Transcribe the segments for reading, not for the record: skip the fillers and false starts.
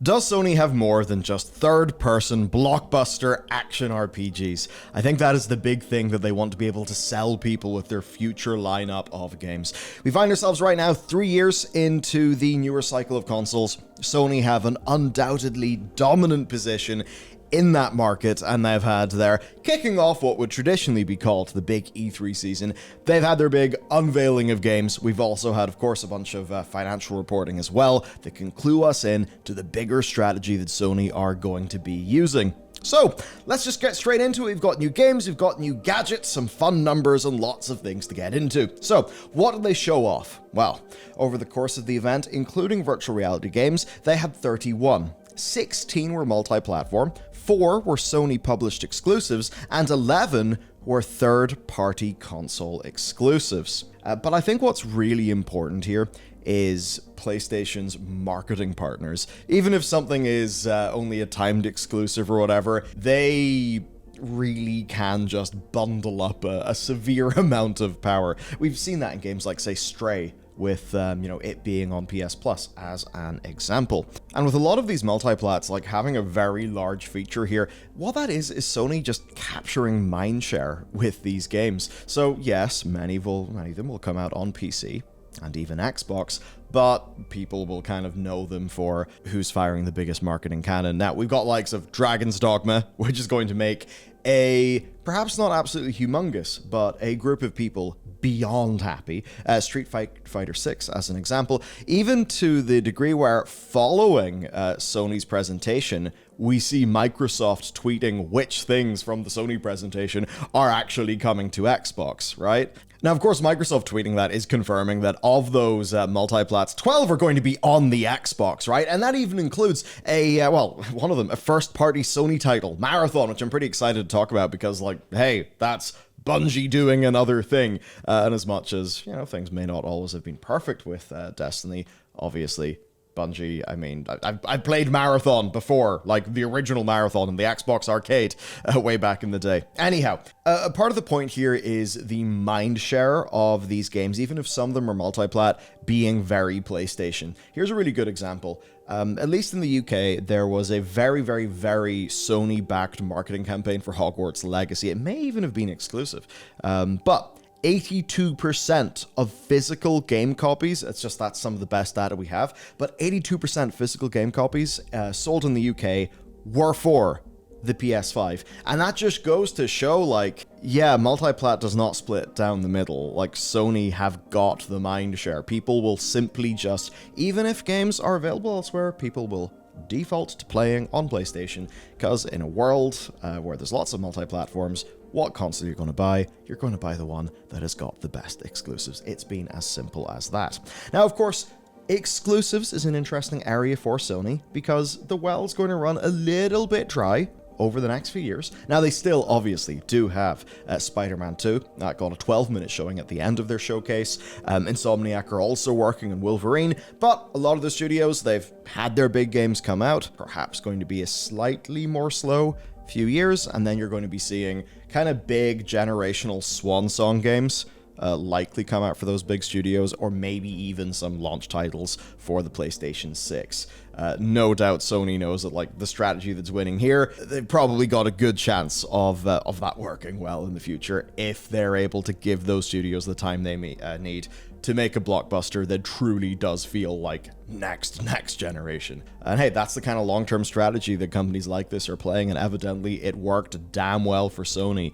Does Sony have more than just third-person blockbuster action RPGs? I think that is the big thing that they want to be able to sell people with their future lineup of games. We find ourselves right now 3 years into the newer cycle of consoles. Sony have an undoubtedly dominant position in that market, and they've had their kicking off what would traditionally be called the big E3 season. They've had their big unveiling of games. We've also had, of course, a bunch of financial reporting as well that can clue us in to the bigger strategy that Sony are going to be using. So, let's just get straight into it. We've got new games, we've got new gadgets, some fun numbers, and lots of things to get into. So, what did they show off? Well, over the course of the event, including virtual reality games, they had 31. 16 were multi-platform, 4 were Sony-published exclusives, and 11 were third-party console exclusives. But I think what's really important here is PlayStation's marketing partners. Even if something is only a timed exclusive or whatever, they really can just bundle up a severe amount of power. We've seen that in games like, say, Stray, with, it being on PS Plus as an example. And with a lot of these multiplats, like having a very large feature here, what that is Sony just capturing mindshare with these games. So yes, many of them will come out on PC and even Xbox, but people will kind of know them for who's firing the biggest marketing cannon. Now, we've got likes of Dragon's Dogma, which is going to make a, perhaps not absolutely humongous, but a group of people beyond happy. Street Fighter 6 as an example, even to the degree where following Sony's presentation, we see Microsoft tweeting which things from the Sony presentation are actually coming to Xbox, right? Now, of course, Microsoft tweeting that is confirming that of those multiplats, 12 are going to be on the Xbox, right? And that even includes one of them, a first-party Sony title, Marathon, which I'm pretty excited to talk about because, hey, that's Bungie doing another thing. And as much as, things may not always have been perfect with Destiny, obviously, Bungie, I've played Marathon before, like the original Marathon in the Xbox arcade way back in the day. Anyhow, part of the point here is the mind share of these games, even if some of them are multiplat, being very PlayStation. Here's a really good example. At least in the UK, there was a very, very, very Sony-backed marketing campaign for Hogwarts Legacy. It may even have been exclusive, but 82% of physical game copies, that's some of the best data we have, but 82% physical game copies sold in the UK were for the PS5. And that just goes to show, multiplat does not split down the middle. Sony have got the mind share. People will simply just, even if games are available elsewhere, people will default to playing on PlayStation, because in a world where there's lots of multi-platforms, what console you're going to buy? You're going to buy the one that has got the best exclusives. It's been as simple as that. Now, of course, exclusives is an interesting area for Sony because the well's going to run a little bit dry over the next few years. Now, they still obviously do have Spider-Man 2. That got a 12-minute showing at the end of their showcase. Insomniac are also working on Wolverine, but a lot of the studios, they've had their big games come out, perhaps going to be a slightly more slow few years, and then you're going to be seeing kind of big generational swan song games likely come out for those big studios, or maybe even some launch titles for the PlayStation 6. No doubt Sony knows that the strategy that's winning here, they've probably got a good chance of that working well in the future if they're able to give those studios the time they need to make a blockbuster that truly does feel like next generation. And hey, that's the kind of long-term strategy that companies like this are playing, and evidently it worked damn well for Sony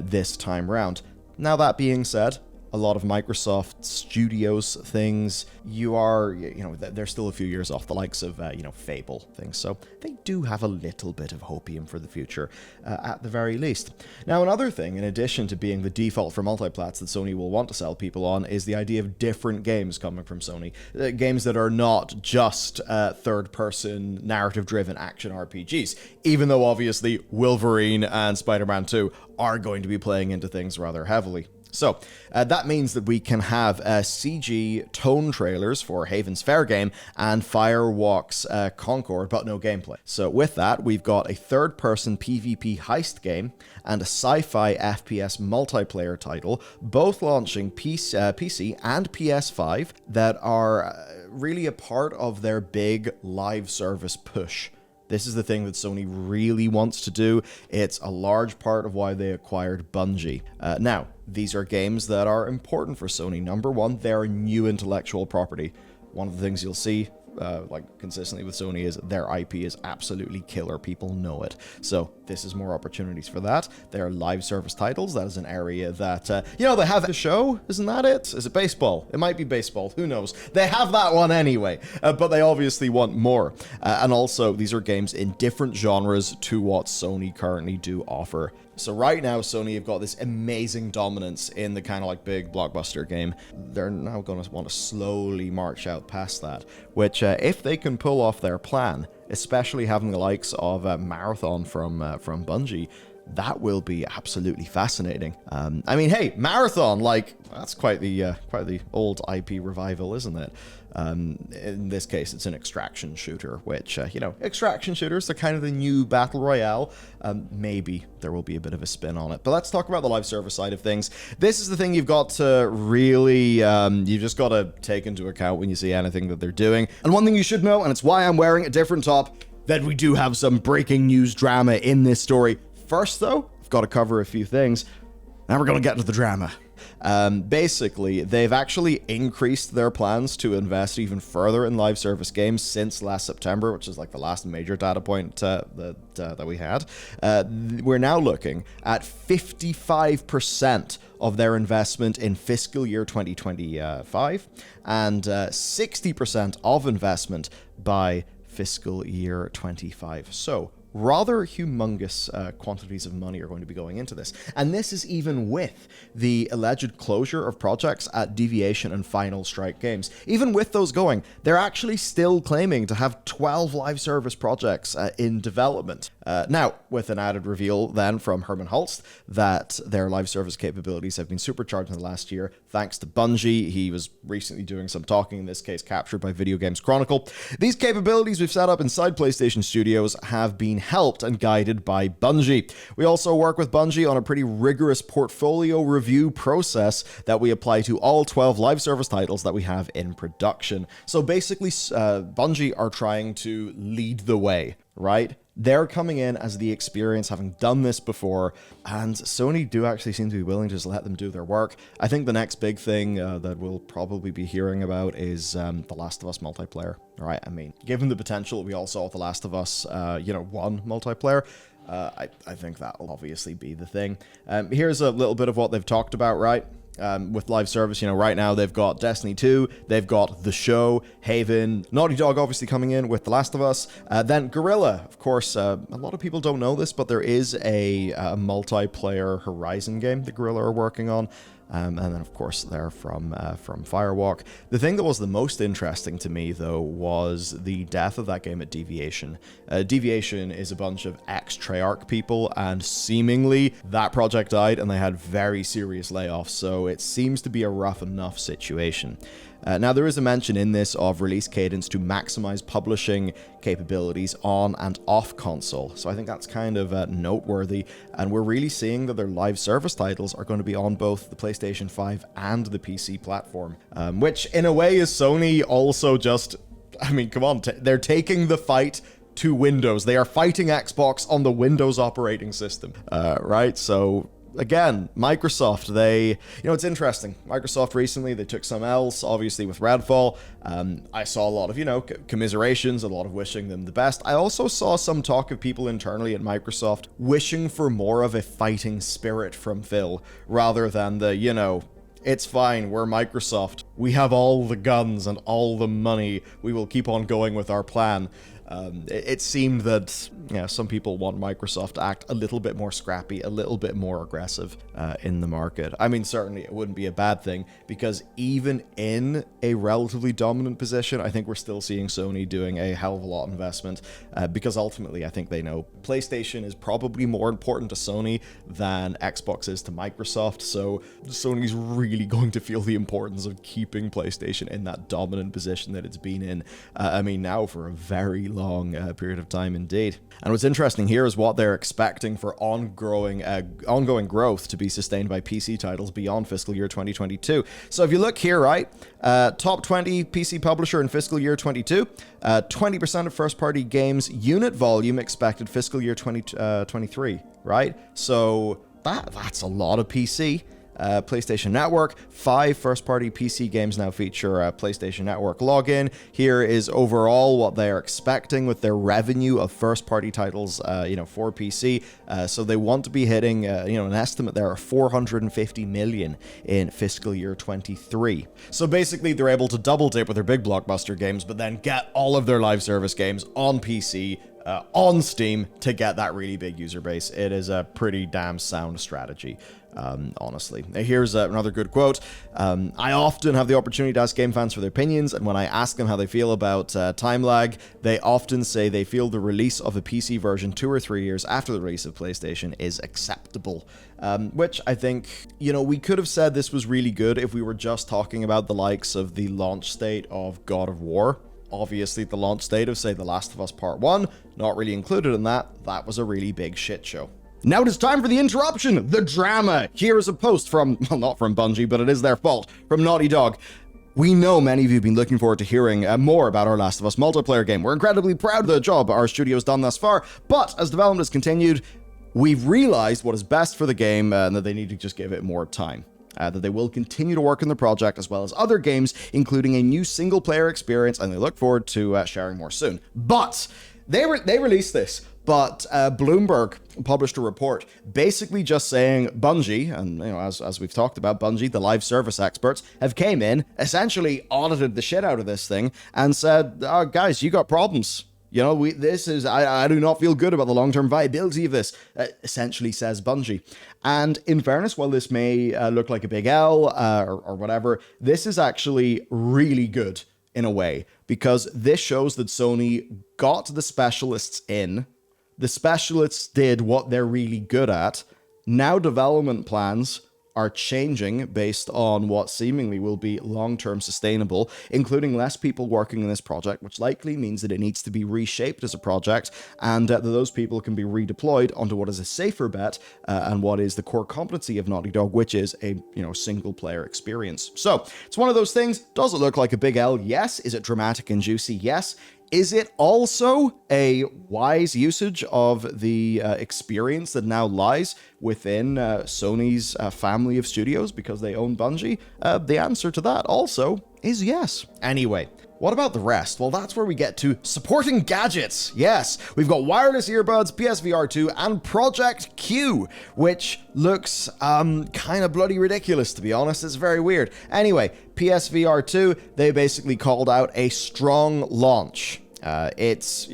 this time round. Now, that being said, a lot of Microsoft Studios things, they're still a few years off the likes of, Fable things. So they do have a little bit of hopium for the future, at the very least. Now, another thing, in addition to being the default for multiplats that Sony will want to sell people on, is the idea of different games coming from Sony. Games that are not just third-person, narrative-driven action RPGs, even though obviously Wolverine and Spider-Man 2 are going to be playing into things rather heavily. So, that means that we can have CG tone trailers for Haven's Fair Game and Firewalk's Concord, but no gameplay. So with that, we've got a third-person PvP heist game and a sci-fi FPS multiplayer title, both launching PC and PS5, that are really a part of their big live service push. This is the thing that Sony really wants to do. It's a large part of why they acquired Bungie. Now, these are games that are important for Sony. Number one, they're new intellectual property. One of the things you'll see consistently with Sony is their IP is absolutely killer. People know it. So this is more opportunities for that. They are live service titles. That is an area that, they have a show. Isn't that it? Is it baseball? It might be baseball. Who knows? They have that one anyway, but they obviously want more. And also, these are games in different genres to what Sony currently do offer. So right now, Sony have got this amazing dominance in the kind of like big blockbuster game. They're now going to want to slowly march out past that, which if they can pull off their plan, especially having the likes of Marathon from Bungie, that will be absolutely fascinating. I mean, hey, Marathon, that's quite the old IP revival, isn't it? In this case, it's an extraction shooter, which, extraction shooters are kind of the new battle royale. Maybe there will be a bit of a spin on it. But let's talk about the live service side of things. This is the thing you've got to really, you've just got to take into account when you see anything that they're doing. And one thing you should know, and it's why I'm wearing a different top, that we do have some breaking news drama in this story. First, though, I've got to cover a few things. Now we're going to get into the drama. Basically, they've actually increased their plans to invest even further in live service games since last September, which is like the last major data point that we had. We're now looking at 55% of their investment in fiscal year 2025 and 60% of investment by fiscal year 25. So rather humongous quantities of money are going to be going into this. And this is even with the alleged closure of projects at Deviation and Final Strike Games. Even with those going, they're actually still claiming to have 12 live service projects in development. Now, with an added reveal then from Herman Hulst that their live service capabilities have been supercharged in the last year thanks to Bungie. He was recently doing some talking, in this case captured by Video Games Chronicle. These capabilities we've set up inside PlayStation Studios have been helped and guided by Bungie. We also work with Bungie on a pretty rigorous portfolio review process that we apply to all 12 live service titles that we have in production. So basically, Bungie are trying to lead the way, right? They're coming in as the experience, having done this before, and Sony do actually seem to be willing to just let them do their work. I think the next big thing that we'll probably be hearing about is The Last of Us multiplayer, right? I mean, given the potential we all saw with The Last of Us, 1 multiplayer, I think that'll obviously be the thing. Here's a little bit of what they've talked about, right? With live service, right now they've got Destiny 2, they've got The Show, Haven, Naughty Dog obviously coming in with The Last of Us, then Guerrilla, of course, a lot of people don't know this, but there is a multiplayer Horizon game that Guerrilla are working on. And then, of course, they're from Firewalk. The thing that was the most interesting to me, though, was the death of that game at Deviation. Deviation is a bunch of ex-Treyarch people, and seemingly that project died, and they had very serious layoffs, so it seems to be a rough enough situation. Now, there is a mention in this of release cadence to maximize publishing capabilities on and off console, so I think that's kind of noteworthy, and we're really seeing that their live service titles are going to be on both the PlayStation 5 and the PC platform, which in a way is Sony also just, I mean, come on, they're taking the fight to Windows. They are fighting Xbox on the Windows operating system, right? So again, Microsoft, it's interesting. Microsoft recently, they took some L's, obviously, with Redfall. I saw a lot of, commiserations, a lot of wishing them the best. I also saw some talk of people internally at Microsoft wishing for more of a fighting spirit from Phil, rather than the, it's fine, we're Microsoft. We have all the guns and all the money. We will keep on going with our plan. It seemed that some people want Microsoft to act a little bit more scrappy, a little bit more aggressive in the market. I mean, certainly it wouldn't be a bad thing, because even in a relatively dominant position, I think we're still seeing Sony doing a hell of a lot of investment, because ultimately I think they know PlayStation is probably more important to Sony than Xbox is to Microsoft, so Sony's really going to feel the importance of keeping PlayStation in that dominant position that it's been in, now for a very long period of time indeed. And what's interesting here is what they're expecting for ongoing growth to be sustained by PC titles beyond fiscal year 2022. So if you look here, right, top 20 PC publisher in fiscal year 22, 20% of first-party games unit volume expected fiscal year 2023, right? So that's a lot of PC. PlayStation Network, 5 first-party PC games now feature PlayStation Network login. Here is overall what they're expecting with their revenue of first-party titles, for PC. So they want to be hitting, an estimate there of 450 million in fiscal year 23. So basically, they're able to double dip with their big blockbuster games, but then get all of their live service games on PC. On Steam to get that really big user base. It is a pretty damn sound strategy, honestly. Here's another good quote. I often have the opportunity to ask game fans for their opinions, and when I ask them how they feel about time lag, they often say they feel the release of a PC version 2 or 3 years after the release of PlayStation is acceptable. Which I think, we could have said this was really good if we were just talking about the likes of the launch state of God of War. Obviously, the launch state of, say, The Last of Us Part 1, not really included in that. That was a really big shit show. Now it is time for the interruption, the drama. Here is a post from, well, not from Bungie, but it is their fault, from Naughty Dog. We know many of you have been looking forward to hearing more about our Last of Us multiplayer game. We're incredibly proud of the job our studio has done thus far, but as development has continued, we've realized what is best for the game and that they need to just give it more time. That they will continue to work on the project as well as other games, including a new single-player experience, and they look forward to sharing more soon. But they released this, but Bloomberg published a report basically just saying Bungie, and as we've talked about, Bungie, the live service experts, have came in, essentially audited the shit out of this thing, and said, oh, guys, you got problems. I do not feel good about the long-term viability of this, essentially says Bungie. And in fairness, while this may look like a big L or whatever, this is actually really good in a way, because this shows that Sony got the specialists in, the specialists did what they're really good at, now development plans are changing based on what seemingly will be long-term sustainable, including less people working in this project, which likely means that it needs to be reshaped as a project, and that those people can be redeployed onto what is a safer bet and what is the core competency of Naughty Dog, which is a single-player experience. So it's one of those things. Does it look like a big L? Yes. Is it dramatic and juicy? Yes. Is it also a wise usage of the experience that now lies within Sony's family of studios because they own Bungie? The answer to that also is yes. Anyway, what about the rest? Well, that's where we get to supporting gadgets. Yes, we've got wireless earbuds, PSVR 2, and Project Q, which looks kind of bloody ridiculous, to be honest. It's very weird. Anyway, PSVR 2, they basically called out a strong launch. It's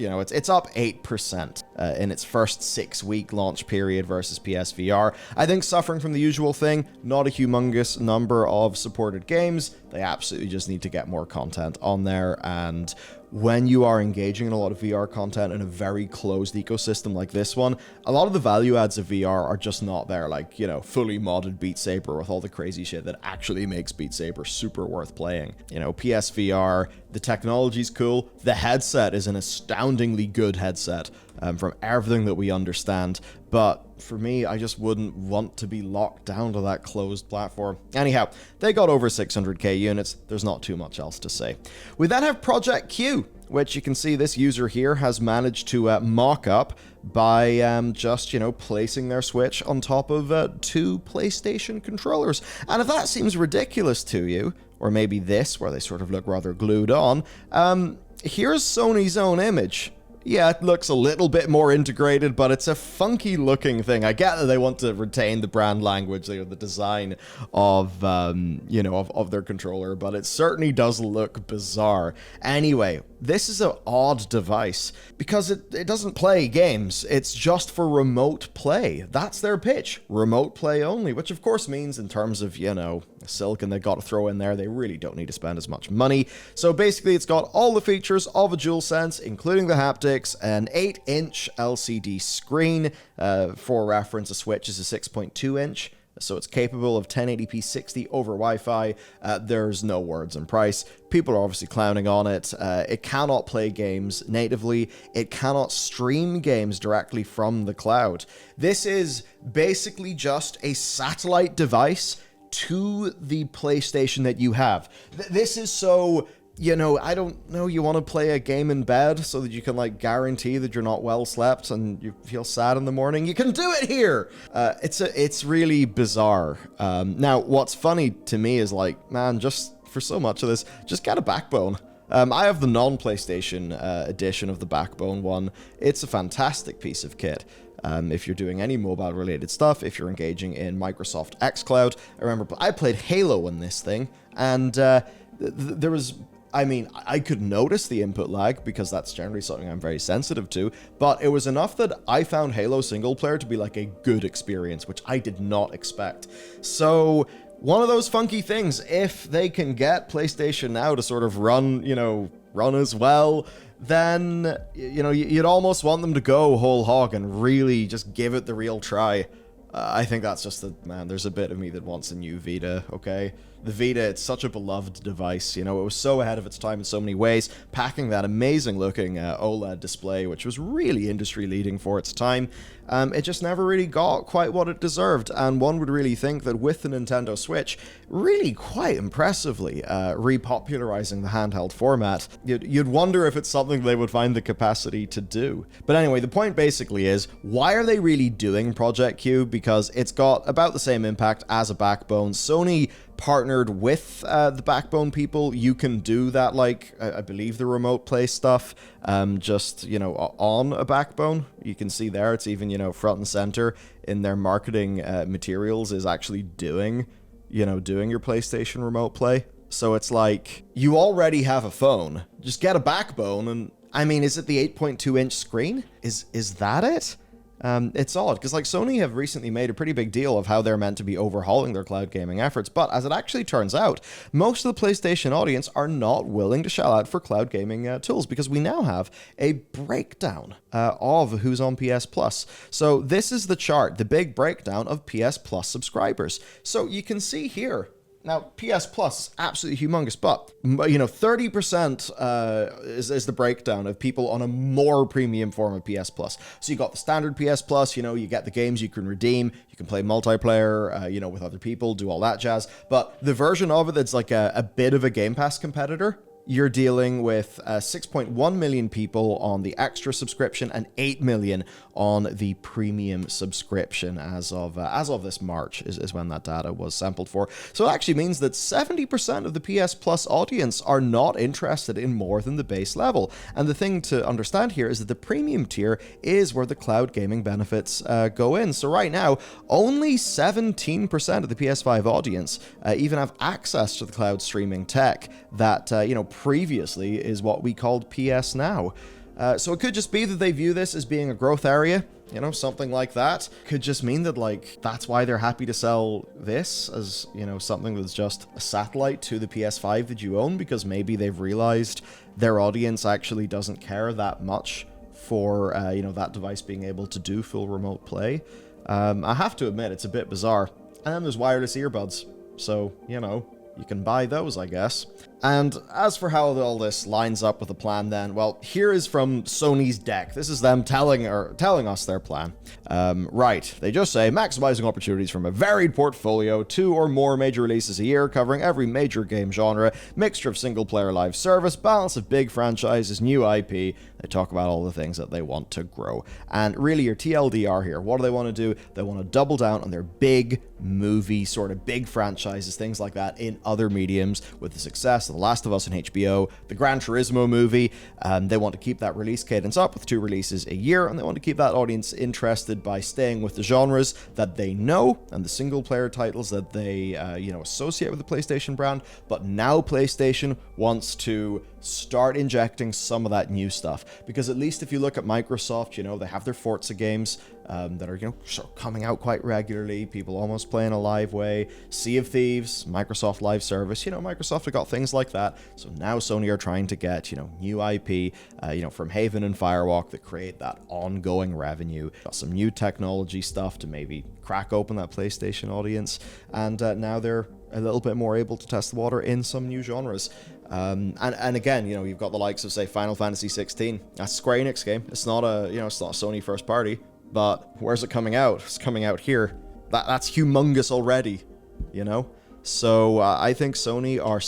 up 8% in its first 6-week launch period versus PSVR. I think suffering from the usual thing, not a humongous number of supported games. They absolutely just need to get more content on there, and when you are engaging in a lot of VR content in a very closed ecosystem like this one, a lot of the value adds of VR are just not there, like, fully modded Beat Saber with all the crazy shit that actually makes Beat Saber super worth playing. PSVR, the technology's cool, the headset is an astoundingly good headset from everything that we understand, but for me, I just wouldn't want to be locked down to that closed platform. Anyhow, they got over 600k units. There's not too much else to say. We then have Project Q, which you can see this user here has managed to mock up by just, placing their Switch on top of 2 PlayStation controllers. And if that seems ridiculous to you, or maybe this, where they sort of look rather glued on, here's Sony's own image. Yeah, it looks a little bit more integrated, but it's a funky looking thing. I get that they want to retain the brand language, the design of, of their controller, but it certainly does look bizarre. Anyway, this is an odd device because it doesn't play games. It's just for remote play. That's their pitch. Remote play only, which of course means in terms of, silicon they've got to throw in there, they really don't need to spend as much money. So basically it's got all the features of a DualSense, including the haptics, an 8-inch LCD screen. For reference, a Switch is a 6.2-inch. so it's capable of 1080p 60 over Wi-Fi. There's no words in price. People are obviously clowning on it. It cannot play games natively. It cannot stream games directly from the cloud. This is basically just a satellite device to the PlayStation that you have. This is so... You know, I don't know, you want to play a game in bed so that you can, like, guarantee that you're not well slept and you feel sad in the morning? You can do it here! It's really bizarre. Now, what's funny to me is, like, man, just for so much of this, just get a backbone. I have the non-PlayStation edition of the Backbone one. It's a fantastic piece of kit. If you're doing any mobile-related stuff, if you're engaging in Microsoft xCloud. I remember I played Halo in this thing, and there was... I mean, I could notice the input lag because that's generally something I'm very sensitive to, but it was enough that I found Halo single player to be like a good experience, which I did not expect. So, one of those funky things, if they can get PlayStation Now to sort of run, you know, run as well, then, you know, you'd almost want them to go whole hog and really just give it the real try. I think that's just man, there's a bit of me that wants a new Vita, okay? The Vita, it's such a beloved device, you know, it was so ahead of its time in so many ways, packing that amazing-looking OLED display, which was really industry-leading for its time. It just never really got quite what it deserved, and one would really think that with the Nintendo Switch, really quite impressively repopularizing the handheld format, you'd wonder if it's something they would find the capacity to do. But anyway, the point basically is, why are they really doing Project Q? Because it's got about the same impact as a Backbone. Sony partnered with the Backbone people. You can do that, like, I believe the remote play stuff, just, you know, on a Backbone. You can see there, it's even, you know, front and center in their marketing materials is actually doing your PlayStation remote play. So it's like, you already have a phone, just get a Backbone, and, I mean, is it the 8.2-inch screen? Is that it? It's odd, because like Sony have recently made a pretty big deal of how they're meant to be overhauling their cloud gaming efforts, but as it actually turns out, most of the PlayStation audience are not willing to shell out for cloud gaming tools, because we now have a breakdown of who's on PS Plus. So this is the chart, the big breakdown of PS Plus subscribers. So you can see here, now, PS Plus is absolutely humongous, but, you know, 30% is the breakdown of people on a more premium form of PS Plus. So you got the standard PS Plus, you know, you get the games you can redeem, you can play multiplayer, you know, with other people, do all that jazz. But the version of it that's like a bit of a Game Pass competitor, you're dealing with 6.1 million people on the extra subscription and 8 million on the premium subscription as of this March is when that data was sampled for. So it actually means that 70% of the PS Plus audience are not interested in more than the base level. And the thing to understand here is that the premium tier is where the cloud gaming benefits go in. So right now, only 17% of the PS5 audience even have access to the cloud streaming tech that, you know, previously is what we called PS Now. So it could just be that they view this as being a growth area, you know, something like that. Could just mean that, like, that's why they're happy to sell this as, you know, something that's just a satellite to the PS5 that you own, because maybe they've realized their audience actually doesn't care that much for, you know, that device being able to do full remote play. I have to admit, it's a bit bizarre. And then there's wireless earbuds, so, you know, you can buy those, I guess. And as for how all this lines up with the plan then, well, here is from Sony's deck. This is them telling us their plan. Right, they just say, maximizing opportunities from a varied portfolio, 2 or more major releases a year, covering every major game genre, mixture of single-player live service, balance of big franchises, new IP. They talk about all the things that they want to grow. And really, your TLDR here, what do they want to do? They want to double down on their big movie, sort of big franchises, things like that in other mediums with the success of The Last of Us and HBO, the Gran Turismo movie. They want to keep that release cadence up with 2 releases a year, and they want to keep that audience interested by staying with the genres that they know and the single-player titles that they, you know, associate with the PlayStation brand. But now PlayStation wants to start injecting some of that new stuff. Because at least if you look at Microsoft, you know, they have their Forza games that are, you know, sort of coming out quite regularly. People almost play in a live way. Sea of Thieves, Microsoft Live Service, you know, Microsoft have got things like that. So now Sony are trying to get, you know, new IP, you know, from Haven and Firewalk that create that ongoing revenue. Got some new technology stuff to maybe crack open that PlayStation audience. And now they're a little bit more able to test the water in some new genres. And again, you know, you've got the likes of, say, Final Fantasy 16. That's a Square Enix game. It's not a, you know, it's not a Sony first party, but where's it coming out? It's coming out here. That's humongous already, you know? So I think Sony are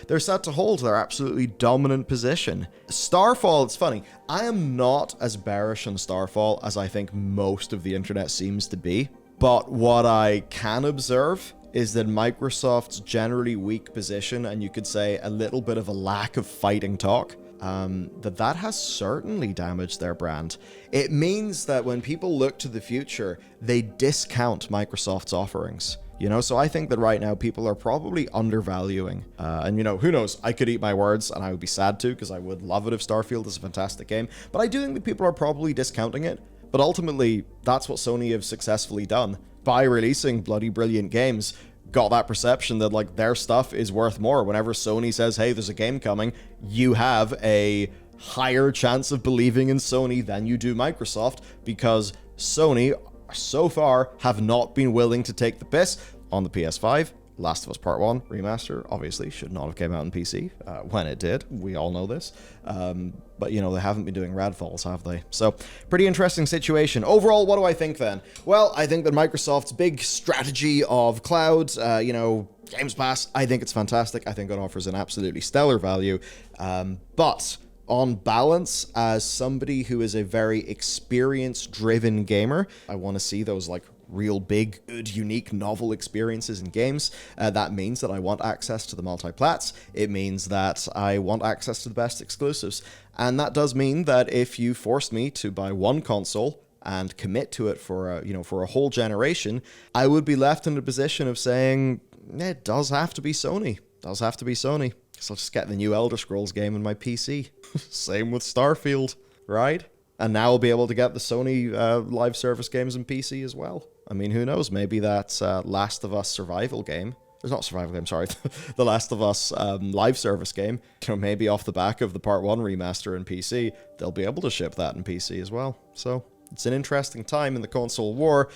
they're set to hold their absolutely dominant position. Starfall, it's funny. I am not as bearish on Starfall as I think most of the internet seems to be. But what I can observe is that Microsoft's generally weak position, and you could say a little bit of a lack of fighting talk, that has certainly damaged their brand. It means that when people look to the future, they discount Microsoft's offerings. You know, so I think that right now people are probably undervaluing. And, you know, who knows? I could eat my words, and I would be sad to, because I would love it if Starfield is a fantastic game. But I do think that people are probably discounting it. But ultimately, that's what Sony have successfully done. By releasing bloody brilliant games, got that perception that, like, their stuff is worth more. Whenever Sony says, hey, there's a game coming, you have a higher chance of believing in Sony than you do Microsoft, because Sony, so far, have not been willing to take the piss on the PS5. Last of Us Part 1 remaster obviously should not have came out on PC when it did. We all know this. But, you know, they haven't been doing Redfalls, have they? So, pretty interesting situation. Overall, what do I think then? Well, I think that Microsoft's big strategy of cloud, you know, Games Pass, I think it's fantastic. I think it offers an absolutely stellar value. But on balance, as somebody who is a very experience-driven gamer, I want to see those, like, real big, good, unique, novel experiences in games. That means that I want access to the multi-plats. It means that I want access to the best exclusives. And that does mean that if you forced me to buy one console and commit to it for a whole generation, I would be left in a position of saying, it does have to be Sony. Does have to be Sony. So I'll just get the new Elder Scrolls game on my PC. Same with Starfield, right? And now I'll be able to get the Sony live service games on PC as well. I mean, who knows? Maybe that Last of Us survival game. It's not survival game, sorry. The Last of Us live service game. You know, maybe off the back of the Part 1 remaster in PC, they'll be able to ship that in PC as well. So it's an interesting time in the console war.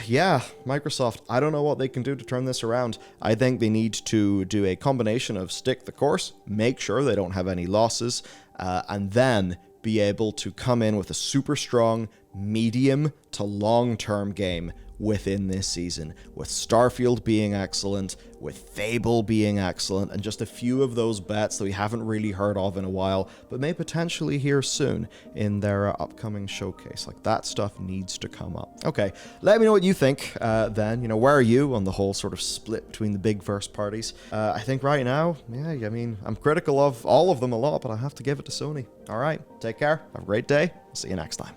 Yeah, Microsoft, I don't know what they can do to turn this around. I think they need to do a combination of stick the course, make sure they don't have any losses, and then be able to come in with a super strong, medium to long-term game within this season, with Starfield being excellent, with Fable being excellent, and just a few of those bets that we haven't really heard of in a while, but may potentially hear soon in their upcoming showcase. Like, that stuff needs to come up. Okay, let me know what you think then. You know, where are you on the whole sort of split between the big first parties? I think right now, yeah, I mean, I'm critical of all of them a lot, but I have to give it to Sony. All right, take care, have a great day, see you next time.